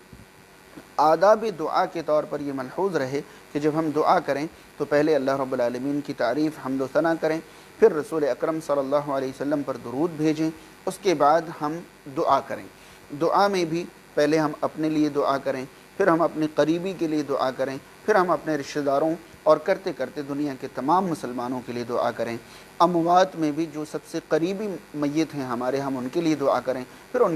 آداب دعا کے طور پر یہ ملحوظ رہے کہ جب ہم دعا کریں تو پہلے اللہ رب العالمین کی تعریف حمد و ثنا کریں، پھر رسول اکرم صلی اللہ علیہ وسلم پر درود بھیجیں، اس کے بعد ہم دعا کریں۔ دعا میں بھی پہلے ہم اپنے لیے دعا کریں، پھر ہم اپنے قریبی کے لیے دعا کریں، پھر ہم اپنے رشتہ داروں اور کرتے کرتے دنیا کے تمام مسلمانوں کے لیے دعا کریں۔ اموات میں بھی جو سب سے قریبی میت ہیں ہمارے، ہم ان کے لیے دعا کریں، پھر ان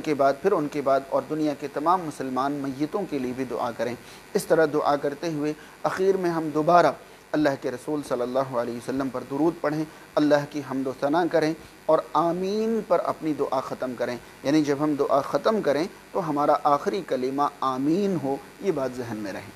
کے بعد اور دنیا کے تمام مسلمان میتوں کے لیے بھی دعا کریں۔ اس طرح دعا کرتے ہوئے اخیر میں ہم دوبارہ اللہ کے رسول صلی اللہ علیہ وسلم پر درود پڑھیں، اللہ کی حمد و ثنا کریں اور آمین پر اپنی دعا ختم کریں۔ یعنی جب ہم دعا ختم کریں تو ہمارا آخری کلمہ آمین ہو، یہ بات ذہن میں رہے۔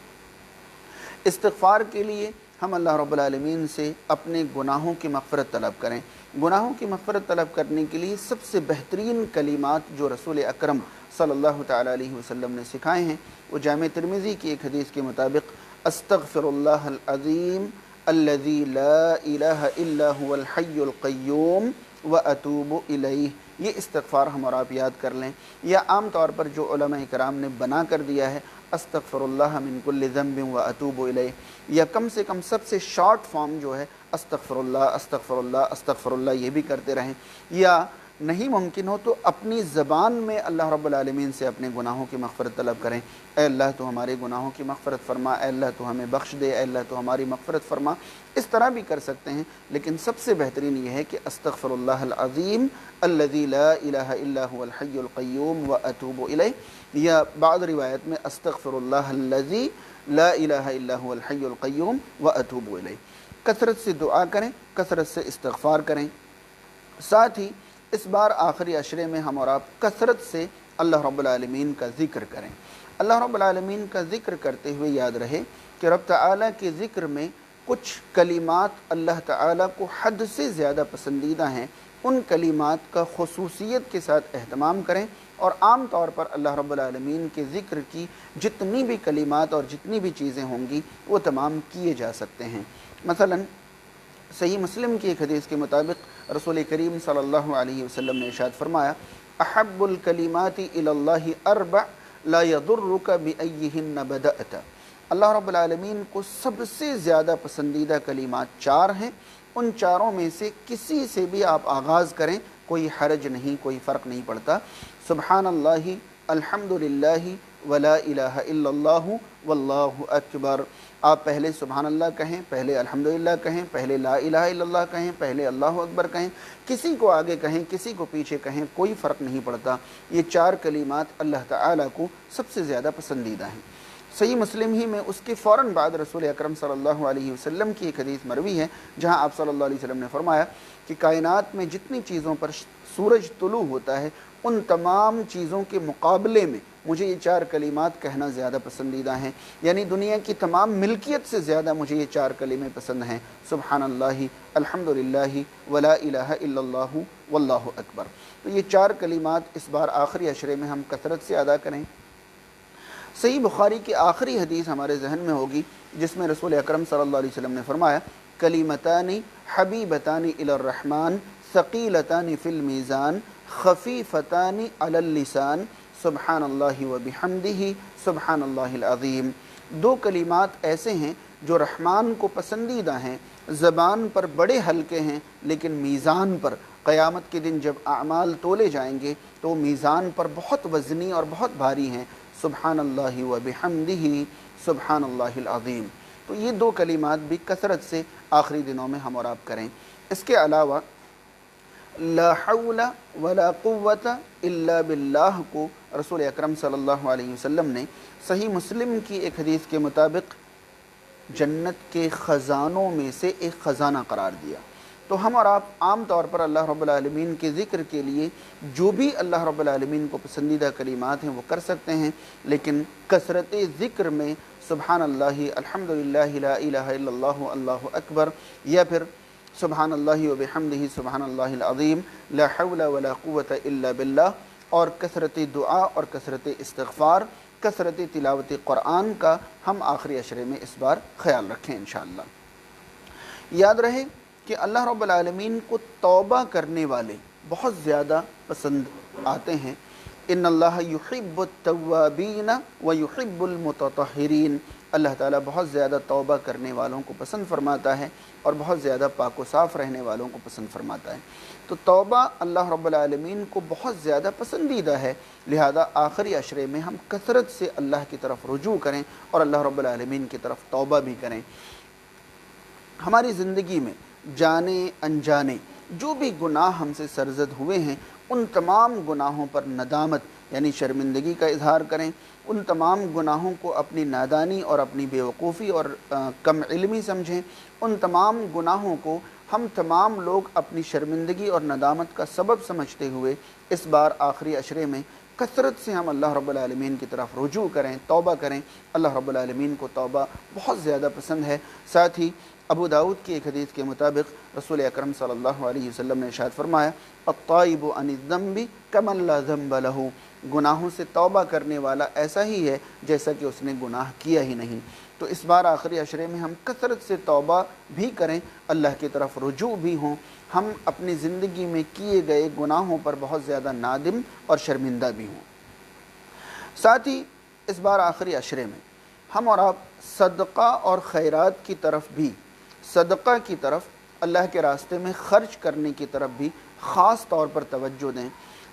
استغفار کے لیے ہم اللہ رب العالمین سے اپنے گناہوں کی مغفرت طلب کریں۔ گناہوں کی مغفرت طلب کرنے کے لیے سب سے بہترین کلمات جو رسول اکرم صلی اللہ تعالیٰ علیہ وسلم نے سکھائے ہیں وہ جامع ترمذی کی ایک حدیث کے مطابق استغفر اللہ العظیم الذی لا الہ الا هو الحی القیوم واتوب الیہ۔ یہ استغفار ہم اور آپ یاد کر لیں، یا عام طور پر جو علماء کرام نے بنا کر دیا ہے استغفر اللہ من کل ذنب واتوب الیہ، یا کم سے کم سب سے شارٹ فارم جو ہے استغفر اللہ استغفر اللہ استغفر اللہ، یہ بھی کرتے رہیں۔ یا نہیں ممکن ہو تو اپنی زبان میں اللہ رب العالمین سے اپنے گناہوں کی مغفرت طلب کریں، اے اللہ تو ہمارے گناہوں کی مغفرت فرما، اے اللہ تو ہمیں بخش دے، اے اللہ تو ہماری مغفرت فرما۔ اس طرح بھی کر سکتے ہیں، لیکن سب سے بہترین یہ ہے کہ استغفر اللہ العظیم الذی لا الہ الا هو الحی القیوم واتوب الیہ، یا بعض روایت میں استغفر اللہ الذی لا الہ الا هو الحی القیوم واتوب الیہ۔ کثرت سے دعا کریں، کثرت سے استغفار کریں۔ ساتھ ہی اس بار آخری عشرے میں ہم اور آپ کثرت سے اللہ رب العالمین کا ذکر کریں۔ اللہ رب العالمین کا ذکر کرتے ہوئے یاد رہے کہ رب تعالیٰ کے ذکر میں کچھ کلمات اللہ تعالیٰ کو حد سے زیادہ پسندیدہ ہیں، ان کلمات کا خصوصیت کے ساتھ اہتمام کریں، اور عام طور پر اللہ رب العالمین کے ذکر کی جتنی بھی کلمات اور جتنی بھی چیزیں ہوں گی وہ تمام کیے جا سکتے ہیں۔ مثلاً صحیح مسلم کی ایک حدیث کے مطابق رسول کریم صلی اللہ علیہ وسلم نے ارشاد فرمایا، احب الکلمات الی اللہ اربع لا یضرک بأیہن بدأت۔ اللہ رب العالمین کو سب سے زیادہ پسندیدہ کلمات 4 ہیں، ان چاروں میں سے کسی سے بھی آپ آغاز کریں، کوئی حرج نہیں، کوئی فرق نہیں پڑتا۔ سبحان اللہ، الحمد للہ، ولا الہ الا اللہ، واللہ اکبر۔ آپ پہلے سبحان اللہ کہیں، پہلے الحمدللہ کہیں، پہلے لا الہ الا اللہ کہیں، پہلے اللہ اکبر کہیں، کسی کو آگے کہیں، کسی کو پیچھے کہیں، کوئی فرق نہیں پڑتا۔ یہ 4 کلمات اللہ تعالیٰ کو سب سے زیادہ پسندیدہ ہیں۔ صحیح مسلم ہی میں اس کے فوراً بعد رسول اکرم صلی اللہ علیہ وسلم کی ایک حدیث مروی ہے، جہاں آپ صلی اللہ علیہ وسلم نے فرمایا کہ کائنات میں جتنی چیزوں پر سورج طلوع ہوتا ہے ان تمام چیزوں کے مقابلے میں مجھے یہ 4 کلمات کہنا زیادہ پسندیدہ ہیں، یعنی دنیا کی تمام ملکیت سے زیادہ مجھے یہ 4 کلمے پسند ہیں، سبحان اللہ، الحمدللہ، ولا الہ الا اللہ، واللہ اکبر۔ تو یہ 4 کلمات اس بار آخری عشرے میں ہم کثرت سے ادا کریں۔ صحیح بخاری کی آخری حدیث ہمارے ذہن میں ہوگی، جس میں رسول اکرم صلی اللہ علیہ وسلم نے فرمایا، کلمتان حبیبتان الی الرحمن ثقیلتان فی المیزان خفیفتان علی اللسان سبحان اللہ وبحمدہ سبحان اللہ العظیم۔ 2 کلمات ایسے ہیں جو رحمان کو پسندیدہ ہیں، زبان پر بڑے ہلکے ہیں، لیکن میزان پر قیامت کے دن جب اعمال تولے جائیں گے تو میزان پر بہت وزنی اور بہت بھاری ہیں، سبحان اللہ وبحمدہ سبحان اللہ العظیم۔ تو یہ 2 کلمات بھی کثرت سے آخری دنوں میں ہم اور آپ کریں۔ اس کے علاوہ لا حول ولا قوت الا باللہ کو رسول اکرم صلی اللہ علیہ وسلم نے صحیح مسلم کی ایک حدیث کے مطابق جنت کے خزانوں میں سے ایک خزانہ قرار دیا۔ تو ہم اور آپ عام طور پر اللہ رب العالمین کے ذکر کے لیے جو بھی اللہ رب العالمین کو پسندیدہ کلمات ہیں وہ کر سکتے ہیں، لیکن کثرت ذکر میں سبحان اللہ، الحمدللہ، لا الہ الا اللہ، اللہ اکبر، یا پھر سبحان اللہ وبحمدہ سبحان اللہ العظیم، لا حول ولا قوت الا باللہ، اور کثرت دعا اور کثرت استغفار، کثرت تلاوت قرآن کا ہم آخری عشرے میں اس بار خیال رکھیں انشاءاللہ۔ یاد رہے کہ اللہ رب العالمین کو توبہ کرنے والے بہت زیادہ پسند آتے ہیں۔ ان اللہ یحب التوابین ویحب المتطہرین، اللہ تعالیٰ بہت زیادہ توبہ کرنے والوں کو پسند فرماتا ہے اور بہت زیادہ پاک و صاف رہنے والوں کو پسند فرماتا ہے۔ تو توبہ اللہ رب العالمین کو بہت زیادہ پسندیدہ ہے، لہذا آخری عشرے میں ہم کثرت سے اللہ کی طرف رجوع کریں اور اللہ رب العالمین کی طرف توبہ بھی کریں۔ ہماری زندگی میں جانے انجانے جو بھی گناہ ہم سے سرزد ہوئے ہیں، ان تمام گناہوں پر ندامت یعنی شرمندگی کا اظہار کریں، ان تمام گناہوں کو اپنی نادانی اور اپنی بیوقوفی اور کم علمی سمجھیں، ان تمام گناہوں کو ہم تمام لوگ اپنی شرمندگی اور ندامت کا سبب سمجھتے ہوئے اس بار آخری عشرے میں کثرت سے ہم اللہ رب العالمین کی طرف رجوع کریں، توبہ کریں۔ اللہ رب العالمین کو توبہ بہت زیادہ پسند ہے۔ ساتھ ہی ابو داؤد کی ایک حدیث کے مطابق رسول اکرم صلی اللہ علیہ وسلم نے ارشاد فرمایا، الطائب عن الذنب کمن لا ذنب لہ، گناہوں سے توبہ کرنے والا ایسا ہی ہے جیسا کہ اس نے گناہ کیا ہی نہیں۔ تو اس بار آخری عشرے میں ہم کثرت سے توبہ بھی کریں، اللہ کی طرف رجوع بھی ہوں، ہم اپنی زندگی میں کیے گئے گناہوں پر بہت زیادہ نادم اور شرمندہ بھی ہوں۔ ساتھ ہی اس بار آخری عشرے میں ہم اور آپ صدقہ اور خیرات کی طرف بھی، صدقہ کی طرف، اللہ کے راستے میں خرچ کرنے کی طرف بھی خاص طور پر توجہ دیں۔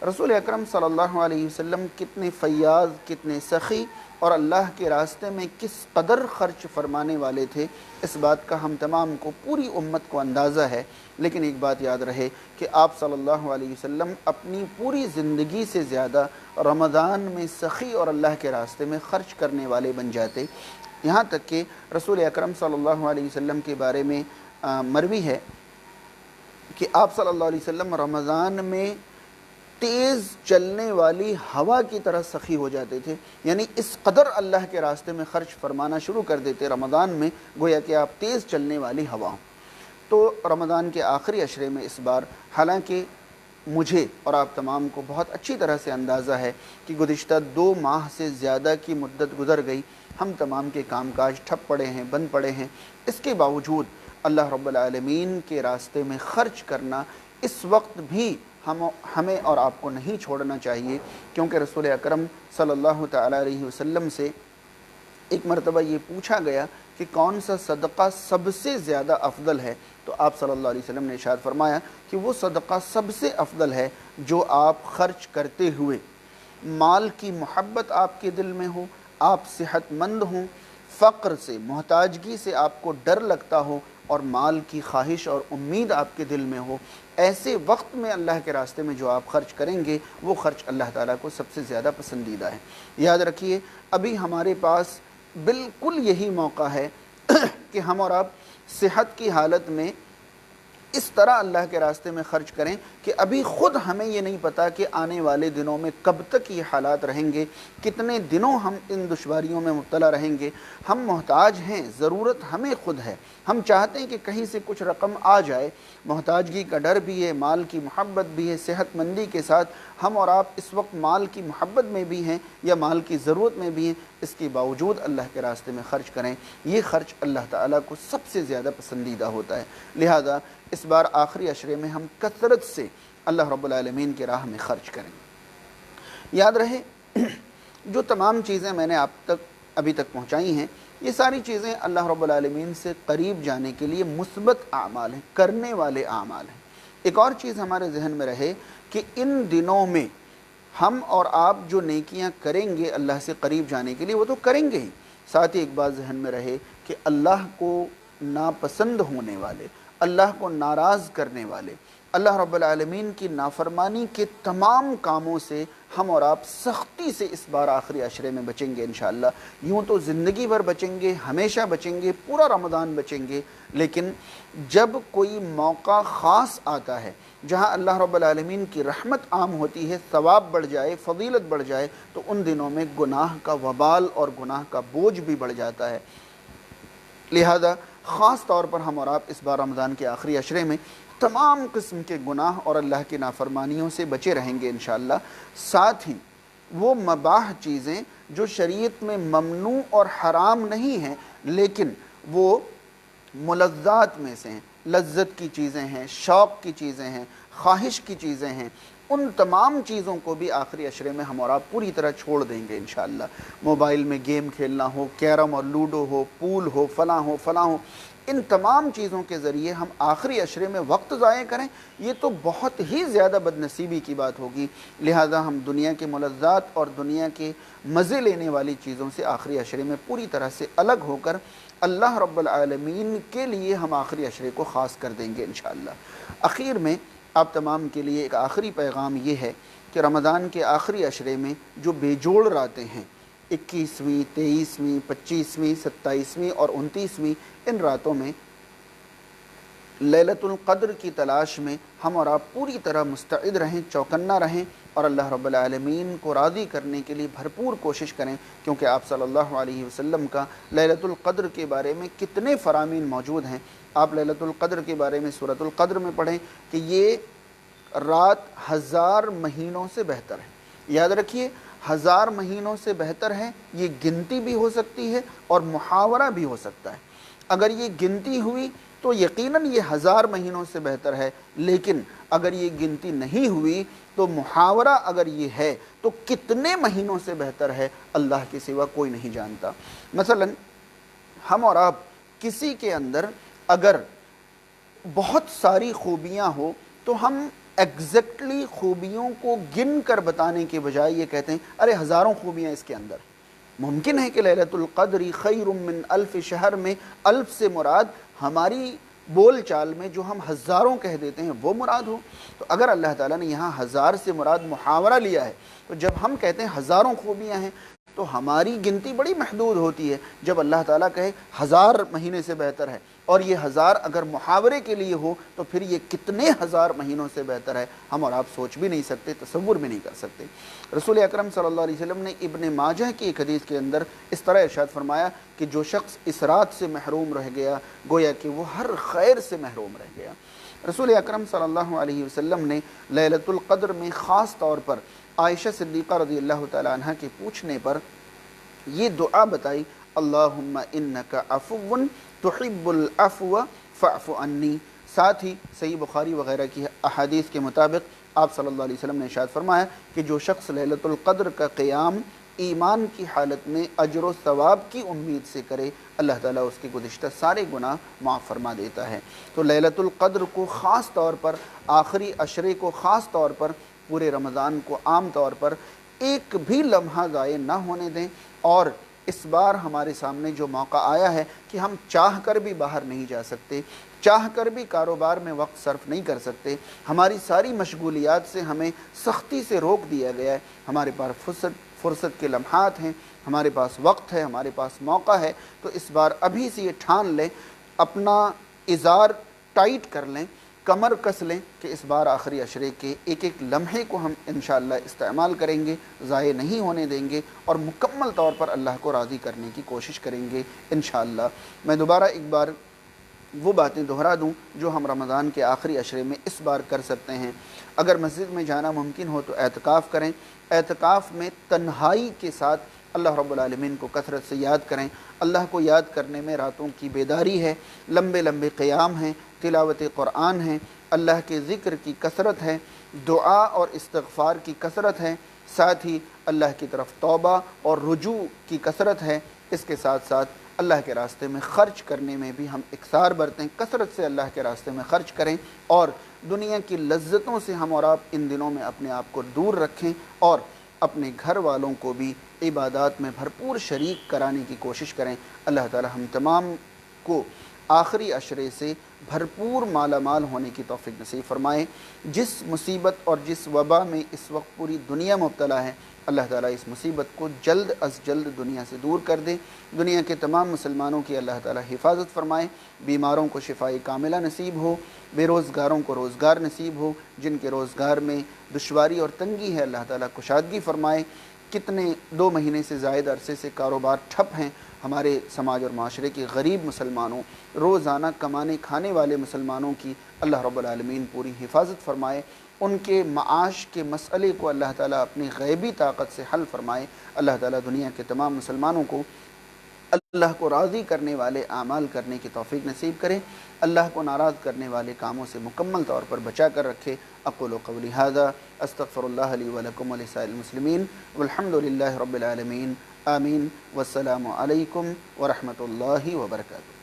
رسول اکرم صلی اللہ علیہ وسلم کتنے فیاض، کتنے سخی اور اللہ کے راستے میں کس قدر خرچ فرمانے والے تھے، اس بات کا ہم تمام کو، پوری امت کو اندازہ ہے۔ لیکن ایک بات یاد رہے کہ آپ صلی اللہ علیہ وسلم اپنی پوری زندگی سے زیادہ رمضان میں سخی اور اللہ کے راستے میں خرچ کرنے والے بن جاتے، یہاں تک کہ رسول اکرم صلی اللہ علیہ وسلم کے بارے میں مروی ہے کہ آپ صلی اللہ علیہ وسلم رمضان میں تیز چلنے والی ہوا کی طرح سخی ہو جاتے تھے، یعنی اس قدر اللہ کے راستے میں خرچ فرمانا شروع کر دیتے رمضان میں، گویا کہ آپ تیز چلنے والی ہوا ہوں۔ تو رمضان کے آخری عشرے میں اس بار، حالانکہ مجھے اور آپ تمام کو بہت اچھی طرح سے اندازہ ہے کہ گزشتہ 2 ماہ سے زیادہ کی مدت گزر گئی، ہم تمام کے کام کاج ٹھپ پڑے ہیں، بند پڑے ہیں، اس کے باوجود اللہ رب العالمین کے راستے میں خرچ کرنا اس وقت بھی ہمیں اور آپ کو نہیں چھوڑنا چاہیے، کیونکہ رسول اکرم صلی اللہ تعالی علیہ وسلم سے ایک مرتبہ یہ پوچھا گیا کہ کون سا صدقہ سب سے زیادہ افضل ہے، تو آپ صلی اللہ علیہ وسلم نے ارشاد فرمایا کہ وہ صدقہ سب سے افضل ہے جو آپ خرچ کرتے ہوئے مال کی محبت آپ کے دل میں ہو، آپ صحت مند ہوں، فقر سے، محتاجگی سے آپ کو ڈر لگتا ہو اور مال کی خواہش اور امید آپ کے دل میں ہو، ایسے وقت میں اللہ کے راستے میں جو آپ خرچ کریں گے وہ خرچ اللہ تعالیٰ کو سب سے زیادہ پسندیدہ ہے۔ یاد رکھیے، ابھی ہمارے پاس بالکل یہی موقع ہے کہ ہم اور آپ صحت کی حالت میں اس طرح اللہ کے راستے میں خرچ کریں کہ ابھی خود ہمیں یہ نہیں پتا کہ آنے والے دنوں میں کب تک یہ حالات رہیں گے، کتنے دنوں ہم ان دشواریوں میں مبتلا رہیں گے۔ ہم محتاج ہیں، ضرورت ہمیں خود ہے، ہم چاہتے ہیں کہ کہیں سے کچھ رقم آ جائے، محتاجگی کا ڈر بھی ہے، مال کی محبت بھی ہے، صحت مندی کے ساتھ ہم اور آپ اس وقت مال کی محبت میں بھی ہیں یا مال کی ضرورت میں بھی ہیں، اس کے باوجود اللہ کے راستے میں خرچ کریں، یہ خرچ اللہ تعالیٰ کو سب سے زیادہ پسندیدہ ہوتا ہے۔ لہذا اس بار آخری عشرے میں ہم کثرت سے اللہ رب العالمین کی راہ میں خرچ کریں۔ یاد رہے، جو تمام چیزیں میں نے آپ تک ابھی تک پہنچائی ہیں، یہ ساری چیزیں اللہ رب العالمین سے قریب جانے کے لیے مثبت اعمال ہیں، کرنے والے اعمال ہیں۔ ایک اور چیز ہمارے ذہن میں رہے کہ ان دنوں میں ہم اور آپ جو نیکیاں کریں گے اللہ سے قریب جانے کے لیے، وہ تو کریں گے ہی، ساتھ ہی ایک بات ذہن میں رہے کہ اللہ کو ناپسند ہونے والے، اللہ کو ناراض کرنے والے، اللہ رب العالمین کی نافرمانی کے تمام کاموں سے ہم اور آپ سختی سے اس بار آخری عشرے میں بچیں گے انشاءاللہ۔ یوں تو زندگی بھر بچیں گے، ہمیشہ بچیں گے، پورا رمضان بچیں گے، لیکن جب کوئی موقع خاص آتا ہے جہاں اللہ رب العالمین کی رحمت عام ہوتی ہے، ثواب بڑھ جائے، فضیلت بڑھ جائے، تو ان دنوں میں گناہ کا وبال اور گناہ کا بوجھ بھی بڑھ جاتا ہے۔ لہذا خاص طور پر ہم اور آپ اس بار رمضان کے آخری عشرے میں تمام قسم کے گناہ اور اللہ کی نافرمانیوں سے بچے رہیں گے انشاءاللہ۔ ساتھ ہی وہ مباح چیزیں جو شریعت میں ممنوع اور حرام نہیں ہیں لیکن وہ ملذات میں سے ہیں، لذت کی چیزیں ہیں، شوق کی چیزیں ہیں، خواہش کی چیزیں ہیں، ان تمام چیزوں کو بھی آخری عشرے میں ہم اور آپ پوری طرح چھوڑ دیں گے انشاءاللہ۔ موبائل میں گیم کھیلنا ہو، کیرم اور لوڈو ہو، پول ہو، فلاں ہو، ان تمام چیزوں کے ذریعے ہم آخری عشرے میں وقت ضائع کریں، یہ تو بہت ہی زیادہ بدنصیبی کی بات ہوگی۔ لہذا ہم دنیا کے ملذات اور دنیا کے مزے لینے والی چیزوں سے آخری عشرے میں پوری طرح سے الگ ہو کر اللہ رب العالمین کے لیے ہم آخری عشرے کو خاص کر دیں گے انشاءاللہ۔ اخیر میں آپ تمام کے لیے ایک آخری پیغام یہ ہے کہ رمضان کے آخری عشرے میں جو بے جوڑ راتیں ہیں، 21ویں، 23ویں، 25ویں، 27ویں اور 29ویں، ان راتوں میں لیلۃ القدر کی تلاش میں ہم اور آپ پوری طرح مستعد رہیں، چوکنا رہیں اور اللہ رب العالمین کو راضی کرنے کے لیے بھرپور کوشش کریں، کیونکہ آپ صلی اللہ علیہ وسلم کا لیلۃ القدر کے بارے میں کتنے فرامین موجود ہیں۔ آپ لیلۃ القدر کے بارے میں سورۃ القدر میں پڑھیں کہ یہ رات 1000 مہینوں سے بہتر ہے۔ یاد رکھیے، 1000 مہینوں سے بہتر ہے، یہ گنتی بھی ہو سکتی ہے اور محاورہ بھی ہو سکتا ہے۔ اگر یہ گنتی ہوئی تو یقیناً یہ 1000 مہینوں سے بہتر ہے، لیکن اگر یہ گنتی نہیں ہوئی تو محاورہ اگر یہ ہے تو کتنے مہینوں سے بہتر ہے اللہ کے سوا کوئی نہیں جانتا۔ مثلا ہم اور آپ کسی کے اندر اگر بہت ساری خوبیاں ہو تو ہم ایگزیکٹلی خوبیوں کو گن کر بتانے کے بجائے یہ کہتے ہیں ارے ہزاروں خوبیاں اس کے اندر۔ ممکن ہے کہ لیلۃ القدر خیر من الف شہر میں الف سے مراد ہماری بول چال میں جو ہم ہزاروں کہہ دیتے ہیں وہ مراد ہو، تو اگر اللہ تعالیٰ نے یہاں 1000 سے مراد محاورہ لیا ہے تو جب ہم کہتے ہیں ہزاروں خوبیاں ہیں تو ہماری گنتی بڑی محدود ہوتی ہے۔ جب اللہ تعالیٰ کہے 1000 مہینے سے بہتر ہے اور یہ 1000 اگر محاورے کے لیے ہو تو پھر یہ کتنے 1000 مہینوں سے بہتر ہے ہم اور آپ سوچ بھی نہیں سکتے، تصور بھی نہیں کر سکتے۔ رسول اکرم صلی اللہ علیہ وسلم نے ابن ماجہ کی ایک حدیث کے اندر اس طرح ارشاد فرمایا کہ جو شخص اس رات سے محروم رہ گیا گویا کہ وہ ہر خیر سے محروم رہ گیا۔ رسول اکرم صلی اللہ علیہ وسلم نے لیلۃ القدر میں خاص طور پر عائشہ صدیقہ رضی اللہ تعالی عنہ کے پوچھنے پر یہ دعا بتائی، اللہم انک عفو تحب العفو فاعف عنی۔ ساتھ ہی صحیح بخاری وغیرہ کی احادیث کے مطابق آپ صلی اللہ علیہ وسلم نے ارشاد فرمایا کہ جو شخص لیلۃ القدر کا قیام ایمان کی حالت میں اجر و ثواب کی امید سے کرے اللہ تعالیٰ اس کے گزشتہ سارے گناہ معاف فرما دیتا ہے۔ تو لیلۃ القدر کو خاص طور پر، آخری عشرے کو خاص طور پر، پورے رمضان کو عام طور پر ایک بھی لمحہ ضائع نہ ہونے دیں۔ اور اس بار ہمارے سامنے جو موقع آیا ہے کہ ہم چاہ کر بھی باہر نہیں جا سکتے، چاہ کر بھی کاروبار میں وقت صرف نہیں کر سکتے، ہماری ساری مشغولیات سے ہمیں سختی سے روک دیا گیا ہے، ہمارے پاس فرصت کے لمحات ہیں، ہمارے پاس وقت ہے، ہمارے پاس موقع ہے، تو اس بار ابھی سے یہ ٹھان لیں، اپنا ازار ٹائٹ کر لیں، کمر کس لیں کہ اس بار آخری عشرے کے ایک ایک لمحے کو ہم انشاءاللہ استعمال کریں گے، ضائع نہیں ہونے دیں گے اور مکمل طور پر اللہ کو راضی کرنے کی کوشش کریں گے انشاءاللہ۔ میں دوبارہ ایک بار وہ باتیں دہرا دوں جو ہم رمضان کے آخری عشرے میں اس بار کر سکتے ہیں۔ اگر مسجد میں جانا ممکن ہو تو اعتکاف کریں، اعتکاف میں تنہائی کے ساتھ اللہ رب العالمین کو کثرت سے یاد کریں۔ اللہ کو یاد کرنے میں راتوں کی بیداری ہے، لمبے لمبے قیام ہیں، تلاوت قرآن ہے، اللہ کے ذکر کی کثرت ہے، دعا اور استغفار کی کثرت ہے، ساتھ ہی اللہ کی طرف توبہ اور رجوع کی کثرت ہے۔ اس کے ساتھ ساتھ اللہ کے راستے میں خرچ کرنے میں بھی ہم اکثار برتیں، کثرت سے اللہ کے راستے میں خرچ کریں اور دنیا کی لذتوں سے ہم اور آپ ان دنوں میں اپنے آپ کو دور رکھیں اور اپنے گھر والوں کو بھی عبادات میں بھرپور شریک کرانے کی کوشش کریں۔ اللہ تعالی ہم تمام کو آخری عشرے سے بھرپور مالا مال ہونے کی توفیق نصیب فرمائے۔ جس مصیبت اور جس وبا میں اس وقت پوری دنیا مبتلا ہے اللہ تعالیٰ اس مصیبت کو جلد از جلد دنیا سے دور کر دے، دنیا کے تمام مسلمانوں کی اللہ تعالیٰ حفاظت فرمائے، بیماروں کو شفائی کاملہ نصیب ہو، بے روزگاروں کو روزگار نصیب ہو، جن کے روزگار میں دشواری اور تنگی ہے اللہ تعالیٰ کشادگی فرمائے۔ کتنے 2 مہینے سے زائد عرصے سے کاروبار ٹھپ ہیں ہمارے سماج اور معاشرے کے غریب مسلمانوں، روزانہ کمانے کھانے والے مسلمانوں کی اللہ رب العالمین پوری حفاظت فرمائے، ان کے معاش کے مسئلے کو اللہ تعالیٰ اپنی غیبی طاقت سے حل فرمائے۔ اللہ تعالیٰ دنیا کے تمام مسلمانوں کو اللہ کو راضی کرنے والے اعمال کرنے کی توفیق نصیب کرے، اللہ کو ناراض کرنے والے کاموں سے مکمل طور پر بچا کر رکھے۔ اقول قولی ھذا استغفر اللہ لی ولکم ولسائر المسلمین والحمد للہ رب العالمین، آمین، والسلام علیکم ورحمۃ اللہ وبرکاتہ۔